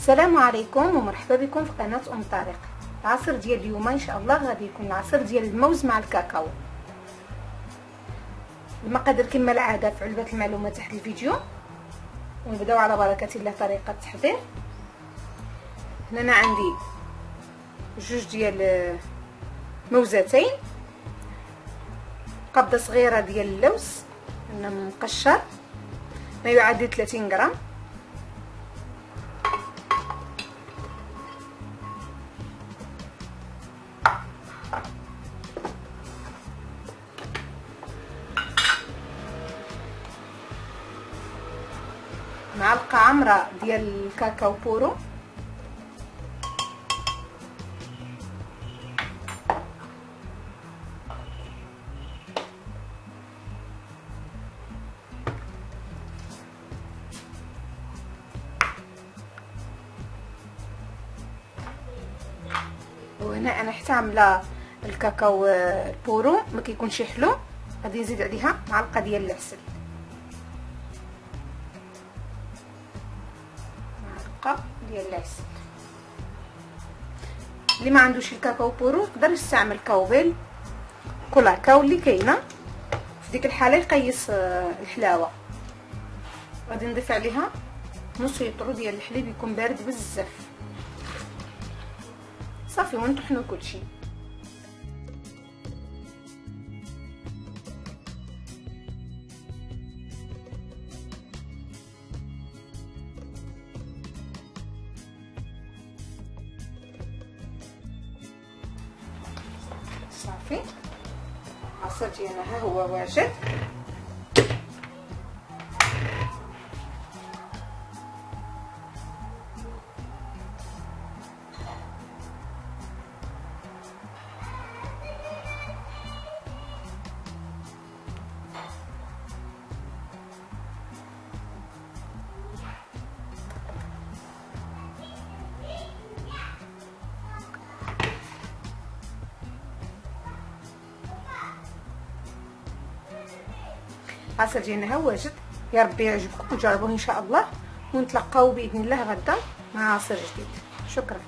السلام عليكم ومرحبا بكم في قناه ام طارق. العصير ديال اليوم ان شاء الله غادي يكون العصير ديال الموز مع الكاكاو. المقادير كما العاده في علبه المعلومات تحت الفيديو، ونبداو على بركه الله. طريقه التحضير: هنا انا عندي جوج ديال موزتين، قبضه صغيره ديال اللوز هنا مقشر ما يعادل 30 غرام، معلقه عمره ديال الكاكاو بورو، وهنا انا حتى عامله الكاكاو البورو ما كيكونش حلو، غادي نزيد عليها معلقه ديال العسل، معلقه ديال العسل. اللي ما عندوش الكاكاو بورو يقدر يستعمل كاوبيل كولاكاو اللي كاينه، في ديك الحاله يقيس الحلاوه. غادي نضيف عليها نص لتر ديال الحليب يكون بارد بزاف، صافي ونطحنوا كلشي. صافي العصير ديالنا ها هو واجد. العصير ديالنا ها واجد، يا ربي يعجبكم وجربوه ان شاء الله، ونتلاقاو باذن الله غدا مع عصير جديد. شكرا.